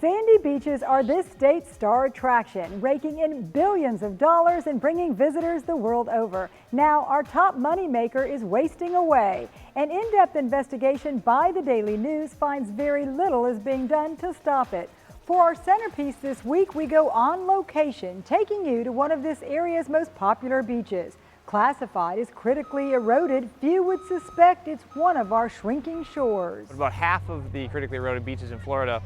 Sandy beaches are this state's star attraction, raking in billions of dollars and bringing visitors the world over. Now, our top moneymaker is wasting away. An in-depth investigation by the Daily News finds very little is being done to stop it. For our centerpiece this week, we go on location, taking you to one of this area's most popular beaches. Classified as critically eroded, few would suspect it's one of our shrinking shores. About half of the critically eroded beaches in Florida,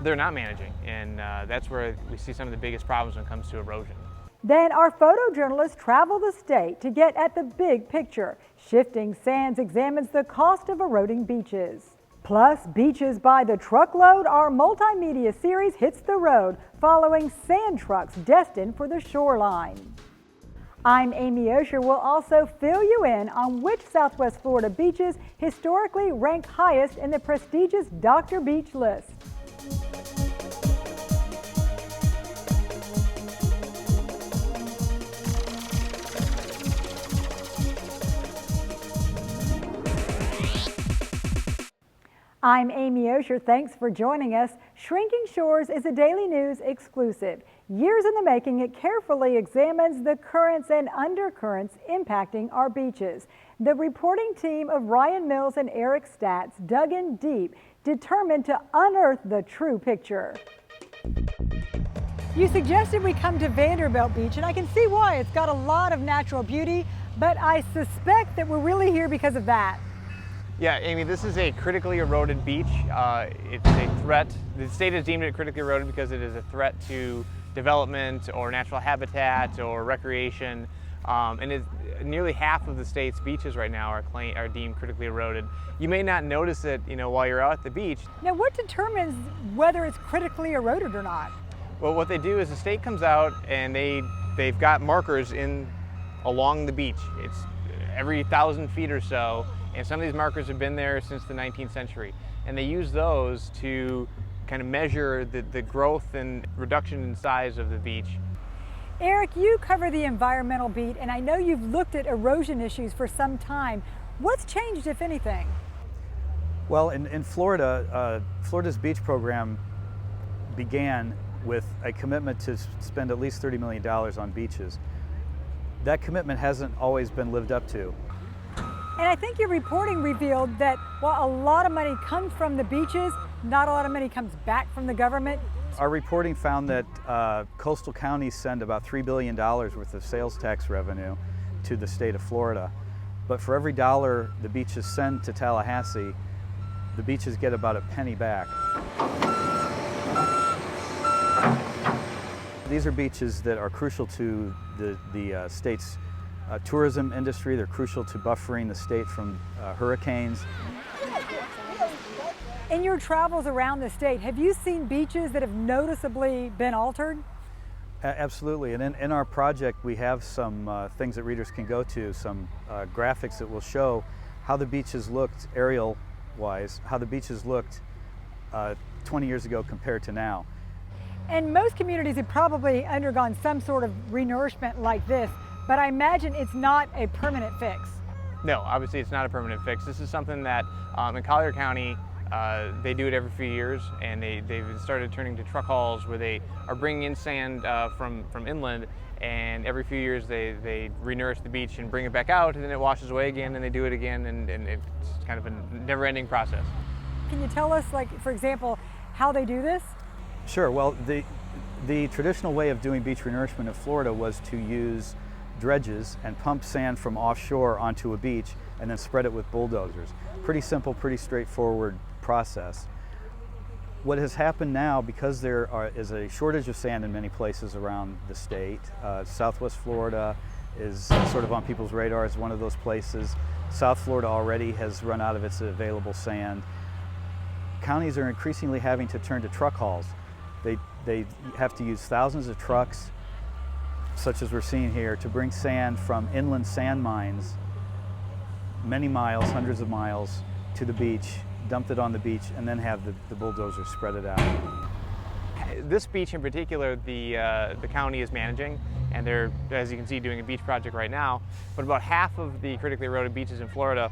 they're not managing, and that's where we see some of the biggest problems when it comes to erosion. Then our photojournalists travel the state to get at the big picture. Shifting Sands examines the cost of eroding beaches. Plus, Beaches by the Truckload, our multimedia series hits the road, following sand trucks destined for the shoreline. I'm Amy Osher. Will also fill you in on which Southwest Florida beaches historically rank highest in the prestigious Dr. Beach list. I'm Amy Osher. Thanks for joining us. Shrinking Shores is a Daily News exclusive. Years in the making, it carefully examines the currents and undercurrents impacting our beaches. The reporting team of Ryan Mills and Eric Statz dug in deep, determined to unearth the true picture. You suggested we come to Vanderbilt Beach, and I can see why. It's got a lot of natural beauty, but I suspect that we're really here because of that. Yeah, Amy, this is a critically eroded beach. It's a threat. The state has deemed it critically eroded because it is a threat to development or natural habitat or recreation. And nearly half of the state's beaches right now are deemed critically eroded. You may not notice it, while you're out at the beach. Now, what determines whether it's critically eroded or not? Well, what they do is the state comes out and they've got markers along the beach. It's every 1,000 feet or so. And some of these markers have been there since the 19th century. And they use those to kind of measure the growth and reduction in size of the beach. Eric, you cover the environmental beat, and I know you've looked at erosion issues for some time. What's changed, if anything? Well, in Florida, Florida's beach program began with a commitment to spend at least $30 million on beaches. That commitment hasn't always been lived up to. And I think your reporting revealed that while a lot of money comes from the beaches, not a lot of money comes back from the government. Our reporting found that coastal counties send about $3 billion worth of sales tax revenue to the state of Florida. But for every dollar the beaches send to Tallahassee, the beaches get about a penny back. These are beaches that are crucial to the state's tourism industry. They're crucial to buffering the state from hurricanes. In your travels around the state, have you seen beaches that have noticeably been altered? Absolutely, and in our project we have some things that readers can go to, some graphics that will show how the beaches looked aerial-wise, how the beaches looked 20 years ago compared to now. And most communities have probably undergone some sort of renourishment like this, but I imagine it's not a permanent fix. No, obviously it's not a permanent fix. This is something that in Collier County, they do it every few years, and they've started turning to truck hauls where they are bringing in sand from inland, and every few years they renourish the beach and bring it back out, and then it washes away again, and they do it again, and it's kind of a never-ending process. Can you tell us, like, for example, how they do this? Sure. Well, the traditional way of doing beach renourishment in Florida was to use dredges and pump sand from offshore onto a beach and then spread it with bulldozers. Pretty simple, pretty straightforward process. What has happened now, because there is a shortage of sand in many places around the state, Southwest Florida is sort of on people's radar as one of those places. South Florida already has run out of its available sand. Counties are increasingly having to turn to truck hauls. They have to use thousands of trucks, such as we're seeing here, to bring sand from inland sand mines many miles, hundreds of miles, to the beach, dump it on the beach, and then have the bulldozer spread it out. This beach in particular, the county is managing, and they're, as you can see, doing a beach project right now. But about half of the critically eroded beaches in Florida,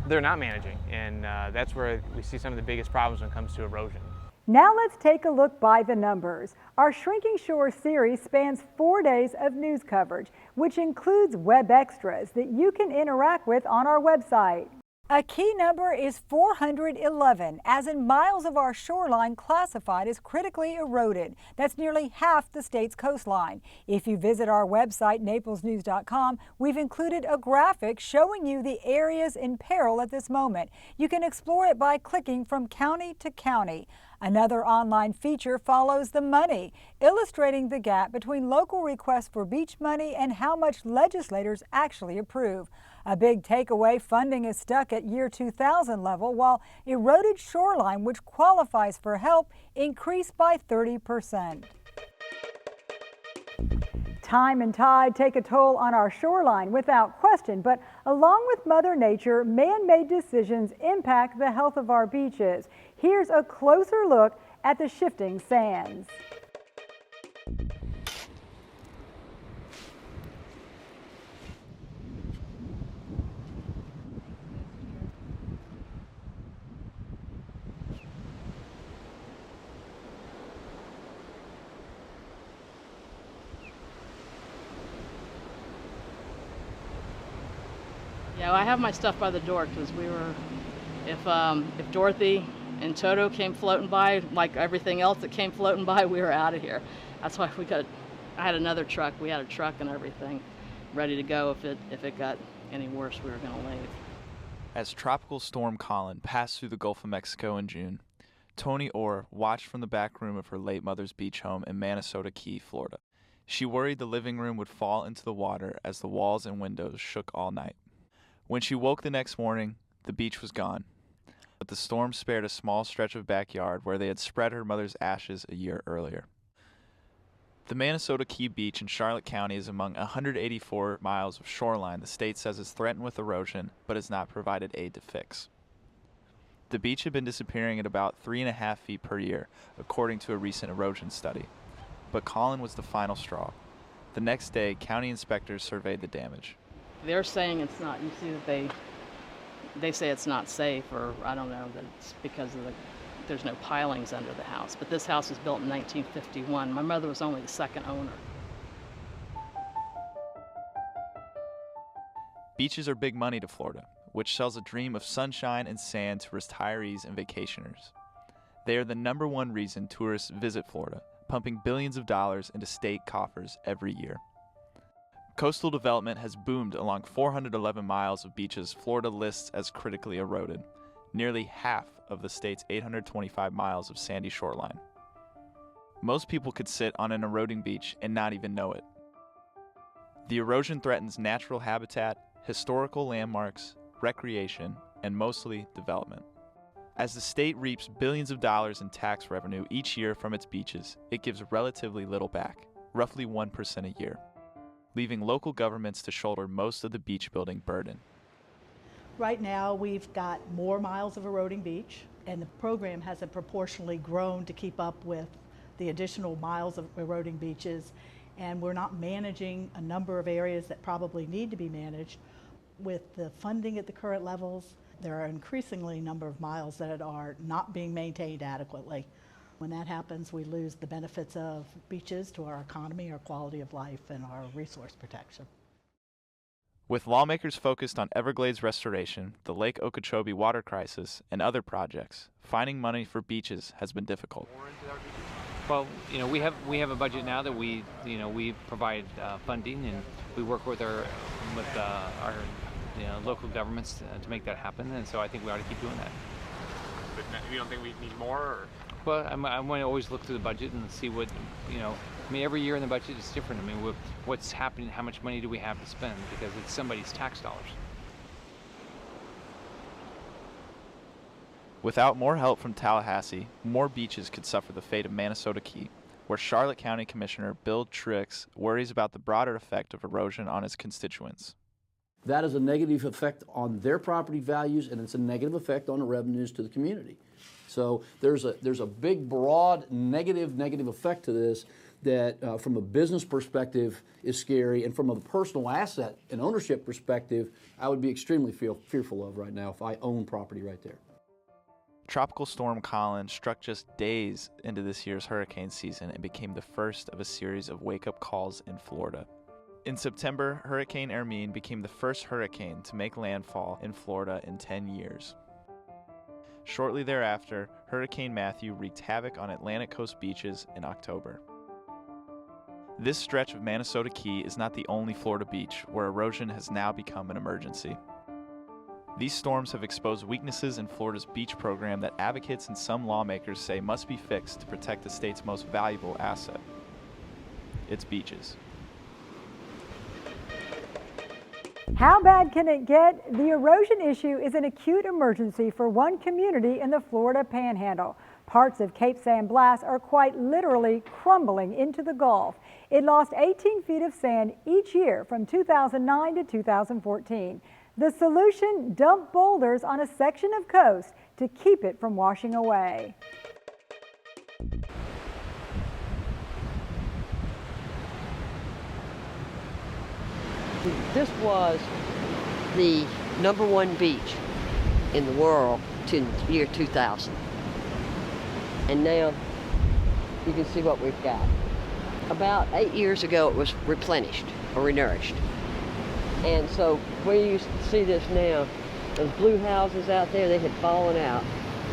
they're not managing, and that's where we see some of the biggest problems when it comes to erosion. Now let's take a look by the numbers. Our Shrinking Shore series spans 4 days of news coverage, which includes web extras that you can interact with on our website. A key number is 411, as in miles of our shoreline classified as critically eroded. That's nearly half the state's coastline. If you visit our website, naplesnews.com, we've included a graphic showing you the areas in peril at this moment. You can explore it by clicking from county to county. Another online feature follows the money, illustrating the gap between local requests for beach money and how much legislators actually approve. A big takeaway, funding is stuck at year 2000 level, while eroded shoreline, which qualifies for help, increased by 30%. Time and tide take a toll on our shoreline without question, but along with Mother Nature, man-made decisions impact the health of our beaches. Here's a closer look at the shifting sands. Yeah, I have my stuff by the door because if Dorothy and Toto came floating by, like everything else that came floating by, we were out of here. That's why I had another truck. We had a truck and everything ready to go if it got any worse, we were going to leave. As Tropical Storm Colin passed through the Gulf of Mexico in June, Toni Orr watched from the back room of her late mother's beach home in Manasota Key, Florida. She worried the living room would fall into the water as the walls and windows shook all night. When she woke the next morning, the beach was gone, but the storm spared a small stretch of backyard where they had spread her mother's ashes a year earlier. The Manasota Key Beach in Charlotte County is among 184 miles of shoreline the state says is threatened with erosion, but has not provided aid to fix. The beach had been disappearing at about 3.5 feet per year, according to a recent erosion study. But Colin was the final straw. The next day, county inspectors surveyed the damage. They're saying it's not. You see that they say it's not safe, or I don't know, that it's because there's no pilings under the house. But this house was built in 1951. My mother was only the second owner. Beaches are big money to Florida, which sells a dream of sunshine and sand to retirees and vacationers. They are the #1 reason tourists visit Florida, pumping billions of dollars into state coffers every year. Coastal development has boomed along 411 miles of beaches Florida lists as critically eroded, nearly half of the state's 825 miles of sandy shoreline. Most people could sit on an eroding beach and not even know it. The erosion threatens natural habitat, historical landmarks, recreation, and mostly development. As the state reaps billions of dollars in tax revenue each year from its beaches, it gives relatively little back, roughly 1% a year, leaving local governments to shoulder most of the beach building burden. Right now, we've got more miles of eroding beach, and the program hasn't proportionally grown to keep up with the additional miles of eroding beaches, and we're not managing a number of areas that probably need to be managed. With the funding at the current levels, there are increasingly number of miles that are not being maintained adequately. When that happens, we lose the benefits of beaches to our economy, our quality of life, and our resource protection. With lawmakers focused on Everglades restoration, the Lake Okeechobee water crisis, and other projects, finding money for beaches has been difficult. Well, we have a budget now that we provide funding, and we work with our local governments to make that happen. And so I think we ought to keep doing that. But you don't think we need more? Or? Well, I want to always look through the budget and see what every year in the budget is different. I mean, what's happening? How much money do we have to spend? Because it's somebody's tax dollars. Without more help from Tallahassee, more beaches could suffer the fate of Manasota Key, where Charlotte County Commissioner Bill Trix worries about the broader effect of erosion on his constituents. That is a negative effect on their property values, and it's a negative effect on the revenues to the community. So there's a big, broad, negative effect to this that from a business perspective is scary, and from a personal asset and ownership perspective, I would be extremely fearful of right now if I own property right there. Tropical Storm Colin struck just days into this year's hurricane season and became the first of a series of wake-up calls in Florida. In September, Hurricane Hermine became the first hurricane to make landfall in Florida in 10 years. Shortly thereafter, Hurricane Matthew wreaked havoc on Atlantic coast beaches in October. This stretch of Minnesota Key is not the only Florida beach where erosion has now become an emergency. These storms have exposed weaknesses in Florida's beach program that advocates and some lawmakers say must be fixed to protect the state's most valuable asset, its beaches. How bad can it get? The erosion issue is an acute emergency for one community in the Florida Panhandle. Parts of Cape San Blas are quite literally crumbling into the Gulf. It lost 18 feet of sand each year from 2009 to 2014. The solution: dump boulders on a section of coast to keep it from washing away. This was the #1 beach in the world to year 2000. And now you can see what we've got. About 8 years ago it was replenished or renourished. And so where you see this now, those blue houses out there, they had fallen out.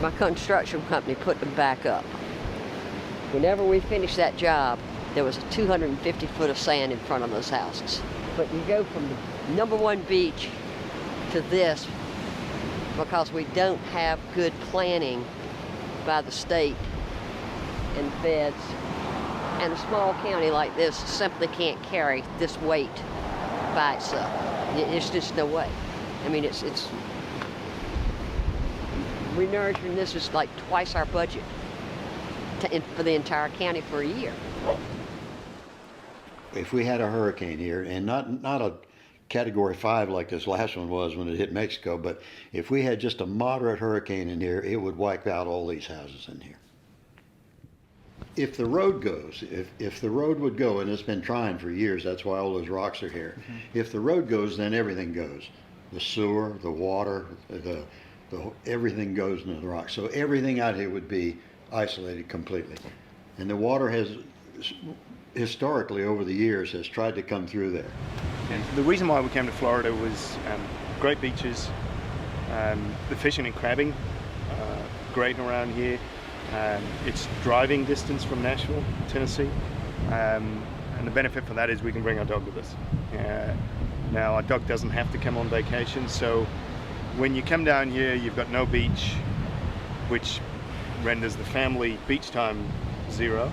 My construction company put them back up. Whenever we finished that job, there was a 250 foot of sand in front of those houses. But you go from the #1 beach to this because we don't have good planning by the state and feds. And a small county like this simply can't carry this weight by itself. There's just no way. I mean, it's renourishing this is like twice our budget for the entire county for a year. If we had a hurricane here, and not a Category 5 like this last one was when it hit Mexico, but if we had just a moderate hurricane in here, it would wipe out all these houses in here. If the road goes, if the road would go, and it's been trying for years, that's why all those rocks are here. If the road goes, then everything goes. The sewer, the water, everything goes into the rocks. So everything out here would be isolated completely. And the water has, historically over the years, has tried to come through there. And the reason why we came to Florida was great beaches, the fishing and crabbing, great around here. It's driving distance from Nashville, Tennessee, and the benefit for that is we can bring our dog with us. Now our dog doesn't have to come on vacation, so when you come down here you've got no beach, which renders the family beach time 0.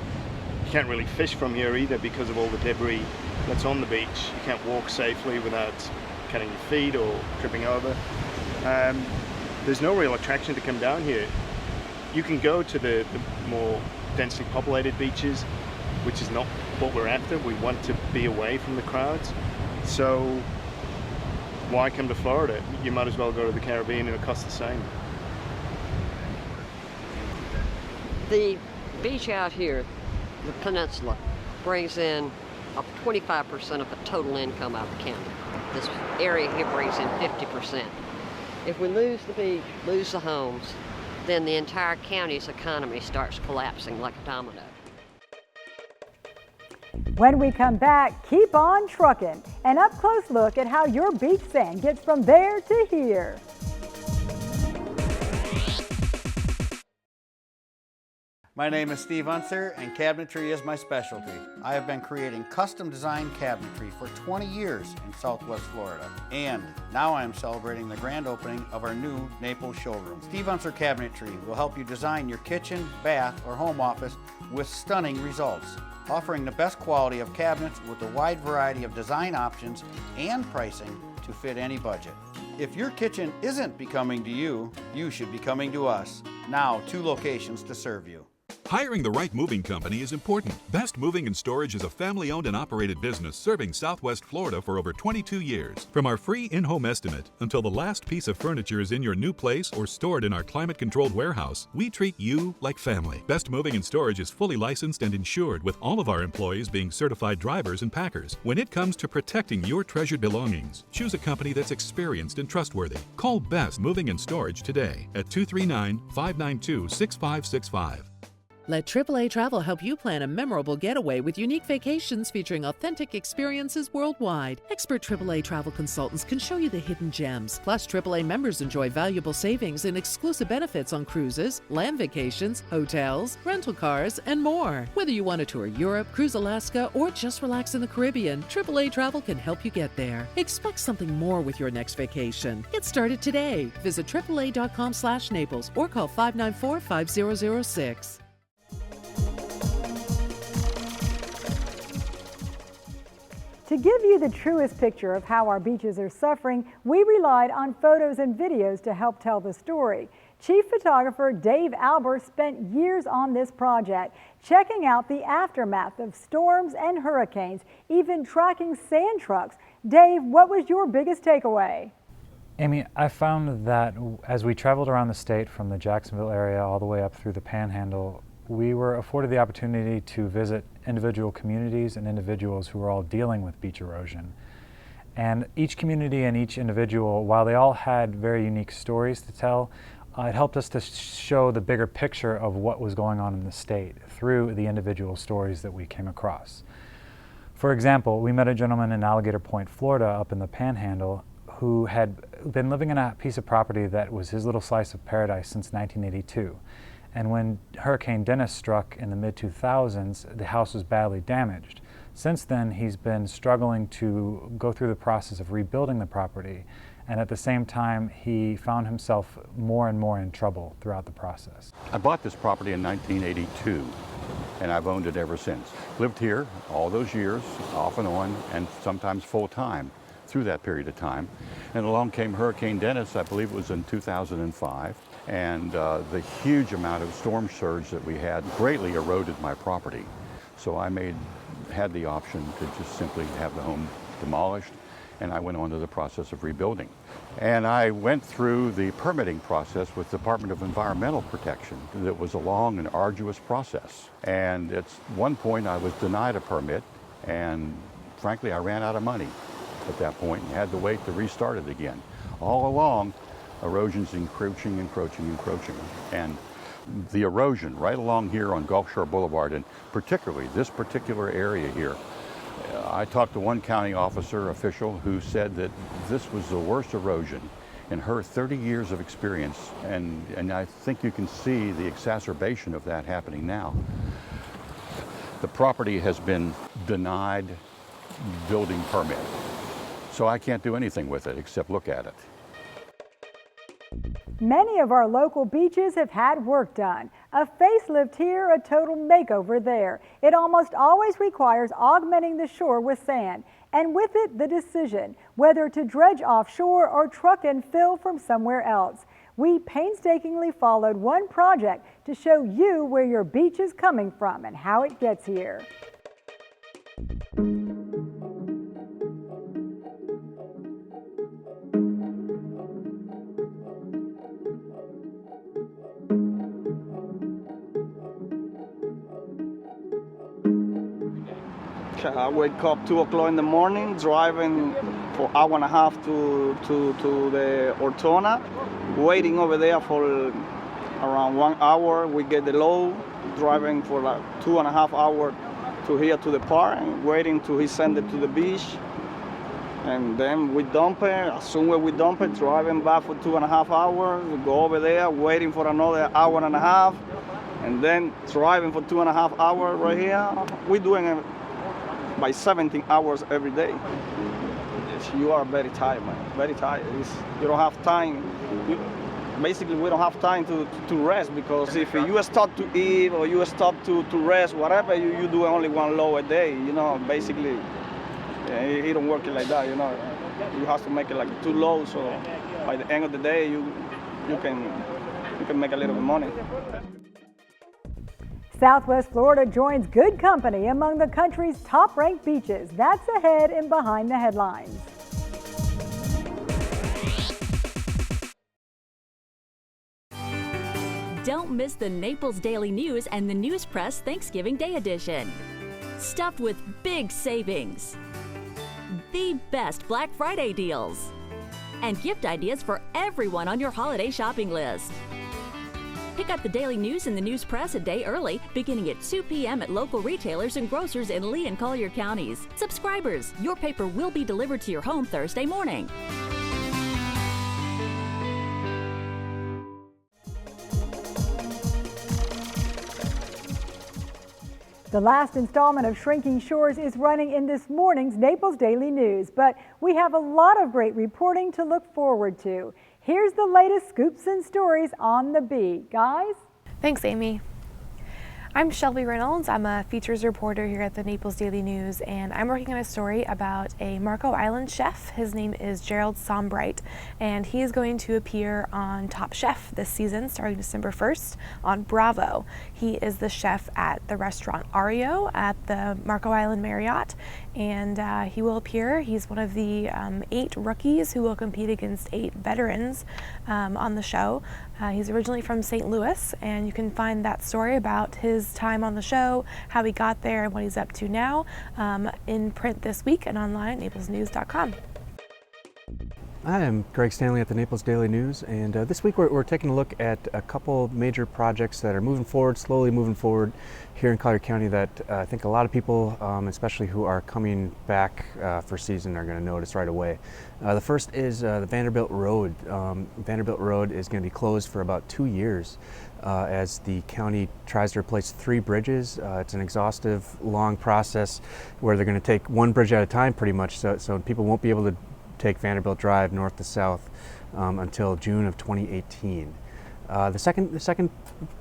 You can't really fish from here either because of all the debris that's on the beach. You can't walk safely without cutting your feet or tripping over. There's no real attraction to come down here. You can go to the more densely populated beaches, which is not what we're after. We want to be away from the crowds. So why come to Florida? You might as well go to the Caribbean and it'll cost the same. The beach out here, the peninsula, brings in up 25% of the total income out of the county. This area here brings in 50%. If we lose the beach, lose the homes, then the entire county's economy starts collapsing like a domino. When we come back, keep on trucking. An up-close look at how your beach sand gets from there to here. My name is Steve Unser, and cabinetry is my specialty. I have been creating custom designed cabinetry for 20 years in Southwest Florida. And now I am celebrating the grand opening of our new Naples showroom. Steve Unser Cabinetry will help you design your kitchen, bath, or home office with stunning results, offering the best quality of cabinets with a wide variety of design options and pricing to fit any budget. If your kitchen isn't becoming to you, you should be coming to us. Now 2 locations to serve you. Hiring the right moving company is important. Best Moving and Storage is a family-owned and operated business serving Southwest Florida for over 22 years. From our free in-home estimate until the last piece of furniture is in your new place or stored in our climate-controlled warehouse, we treat you like family. Best Moving and Storage is fully licensed and insured, with all of our employees being certified drivers and packers. When it comes to protecting your treasured belongings, choose a company that's experienced and trustworthy. Call Best Moving and Storage today at 239-592-6565. Let AAA Travel help you plan a memorable getaway with unique vacations featuring authentic experiences worldwide. Expert AAA travel consultants can show you the hidden gems. Plus, AAA members enjoy valuable savings and exclusive benefits on cruises, land vacations, hotels, rental cars, and more. Whether you want to tour Europe, cruise Alaska, or just relax in the Caribbean, AAA Travel can help you get there. Expect something more with your next vacation. Get started today. Visit AAA.com/Naples or call 594-5006. To give you the truest picture of how our beaches are suffering, we relied on photos and videos to help tell the story. Chief photographer Dave Albers spent years on this project, checking out the aftermath of storms and hurricanes, even tracking sand trucks. Dave, what was your biggest takeaway? Amy, I found that as we traveled around the state from the Jacksonville area all the way up through the Panhandle, we were afforded the opportunity to visit individual communities and individuals who were all dealing with beach erosion. And each community and each individual, while they all had very unique stories to tell, it helped us to show the bigger picture of what was going on in the state through the individual stories that we came across. For example, we met a gentleman in Alligator Point, Florida, up in the Panhandle, who had been living in a piece of property that was his little slice of paradise since 1982. And when Hurricane Dennis struck in the mid-2000s, the house was badly damaged. Since then, he's been struggling to go through the process of rebuilding the property, and at the same time, he found himself more and more in trouble throughout the process. I bought this property in 1982, and I've owned it ever since. Lived here all those years, off and on, and sometimes full-time through that period of time. And along came Hurricane Dennis, I believe it was in 2005. And the huge amount of storm surge that we had greatly eroded my property. So I had the option to just simply have the home demolished, and I went on to the process of rebuilding. And I went through the permitting process with the Department of Environmental Protection. That was a long and arduous process. And at one point I was denied a permit, and frankly I ran out of money at that point and had to wait to restart it again. All along, erosion's encroaching. And the erosion right along here on Gulf Shore Boulevard, and particularly this particular area here, I talked to one county official who said that this was the worst erosion in her 30 years of experience, and I think you can see the exacerbation of that happening now. The property has been denied building permit, so I can't do anything with it except look at it. Many of our local beaches have had work done. A facelift here, a total makeover there. It almost always requires augmenting the shore with sand, and with it the decision whether to dredge offshore or truck and fill from somewhere else. We painstakingly followed one project to show you where your beach is coming from and how it gets here. I wake up 2 o'clock in the morning, driving for an hour and a half to the Ortona, waiting over there for around 1 hour. We get the load, driving for like 2.5 hours to here to the park, and waiting till he send it to the beach. And then we dump it. As soon as we dump it, driving back for 2.5 hours, we go over there, waiting for another hour and a half, and then driving for 2.5 hours right here. We're doing it by 17 hours every day. You are very tired, man, very tired. You don't have time. Basically, we don't have time to rest, because if you stop to eat or you stop to rest, whatever, you do only one load a day, you know, basically. It don't work like that, you know. You have to make it like 2 loads, so by the end of the day, you can make a little bit of money. Southwest Florida joins good company among the country's top-ranked beaches. That's ahead and behind the headlines. Don't miss the Naples Daily News and the News Press Thanksgiving Day edition. Stuffed with big savings, the best Black Friday deals, and gift ideas for everyone on your holiday shopping list. Pick up the Daily News and the News Press a day early, beginning at 2 p.m. at local retailers and grocers in Lee and Collier counties. Subscribers, your paper will be delivered to your home Thursday morning. The last installment of Shrinking Shores is running in this morning's Naples Daily News, but we have a lot of great reporting to look forward to. Here's the latest scoops and stories on the beat. Guys? Thanks, Amy. I'm Shelby Reynolds. I'm a features reporter here at the Naples Daily News, and I'm working on a story about a Marco Island chef. His name is Gerald Sombright, and he is going to appear on Top Chef this season, starting December 1st on Bravo. He is the chef at the restaurant Ario at the Marco Island Marriott, and he will appear. He's one of the 8 rookies who will compete against 8 veterans on the show. He's originally from St. Louis, and you can find that story about his time on the show, how he got there, and what he's up to now in print this week and online at naplesnews.com. Hi, I'm Greg Stanley at the Naples Daily News, and this week we're taking a look at a couple major projects that are moving forward, slowly moving forward here in Collier County that I think a lot of people, especially who are coming back for season, are going to notice right away. The first is the Vanderbilt Road. Vanderbilt Road is going to be closed for about 2 years as the county tries to replace 3 bridges. It's an exhaustive, long process where they're going to take one bridge at a time pretty much, so people won't be able to take Vanderbilt Drive north to south until June of 2018. The second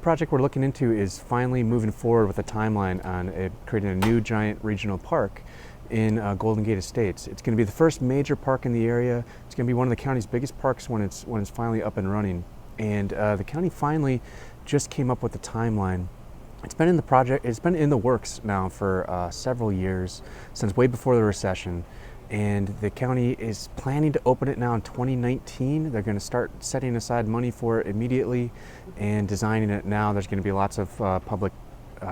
project we're looking into is finally moving forward with a timeline on creating a new giant regional park in Golden Gate Estates. It's going to be the first major park in the area. It's going to be one of the county's biggest parks when it's finally up and running. And the county finally just came up with a timeline. It's been in the project. It's been in the works now for several years, since way before the recession. And the county is planning to open it now in 2019. They're going to start setting aside money for it immediately and designing it now. There's going to be lots of public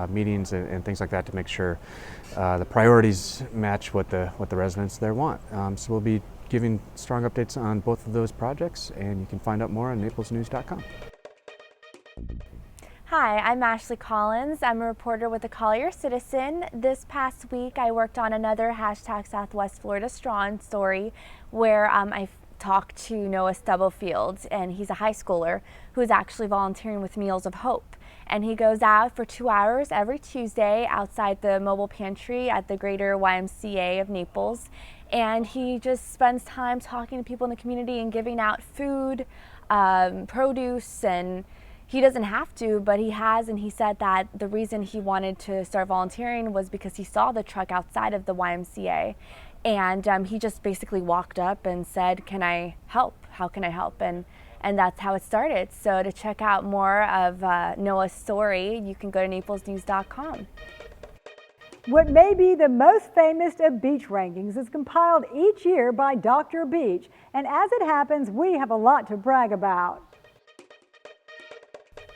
meetings and things like that to make sure the priorities match what the residents there want. So we'll be giving strong updates on both of those projects, and you can find out more on naplesnews.com. Hi, I'm Ashley Collins. I'm a reporter with the Collier Citizen. This past week I worked on another hashtag Southwest Florida Strong story where I talked to Noah Stubblefield, and he's a high schooler who is actually volunteering with Meals of Hope. And he goes out for 2 hours every Tuesday outside the mobile pantry at the Greater YMCA of Naples. And he just spends time talking to people in the community and giving out food, produce, and he doesn't have to, but he has, and he said that the reason he wanted to start volunteering was because he saw the truck outside of the YMCA, and he just basically walked up and said, "Can I help? How can I help?" And that's how it started. So to check out more of Noah's story, you can go to naplesnews.com. What may be the most famous of beach rankings is compiled each year by Dr. Beach, and as it happens, we have a lot to brag about.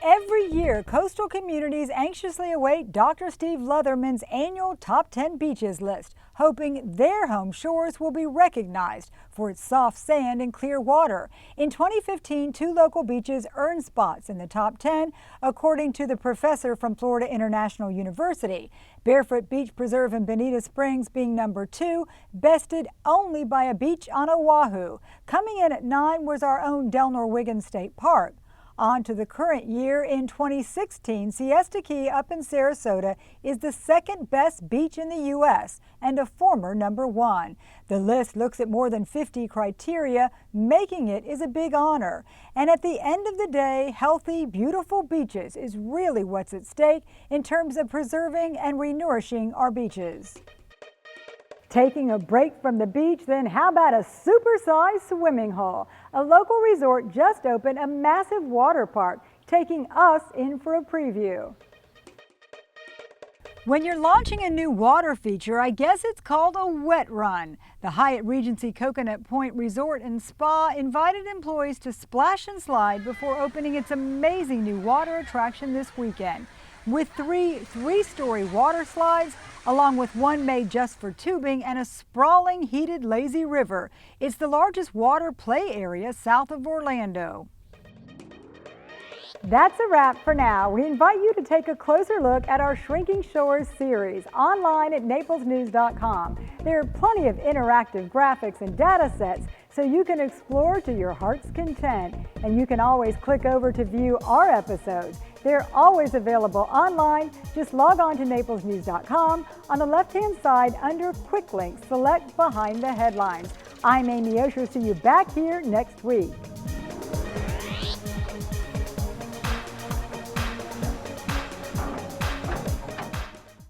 Every year, coastal communities anxiously await Dr. Steve Leatherman's annual Top 10 Beaches list, hoping their home shores will be recognized for its soft sand and clear water. In 2015, 2 local beaches earned spots in the top 10, according to the professor from Florida International University. Barefoot Beach Preserve in Bonita Springs being number 2, bested only by a beach on Oahu. Coming in at 9 was our own Del Norwigan State Park. On to the current year. In 2016, Siesta Key up in Sarasota is the second best beach in the U.S. and a former number 1. The list looks at more than 50 criteria. Making it is a big honor. And at the end of the day, healthy, beautiful beaches is really what's at stake in terms of preserving and renourishing our beaches. Taking a break from the beach, then how about a supersized swimming hole? A local resort just opened a massive water park, taking us in for a preview. When you're launching a new water feature, I guess it's called a wet run. The Hyatt Regency Coconut Point Resort and Spa invited employees to splash and slide before opening its amazing new water attraction this weekend. With three-story water slides, along with one made just for tubing and a sprawling heated lazy river, it's the largest water play area south of Orlando. That's a wrap for now. We invite you to take a closer look at our Shrinking Shores series online at naplesnews.com. There are plenty of interactive graphics and data sets so you can explore to your heart's content. And you can always click over to view our episodes. They're always available online. Just log on to naplesnews.com. On the left-hand side under Quick Links, select Behind the Headlines. I'm Amy Osher. See you back here next week.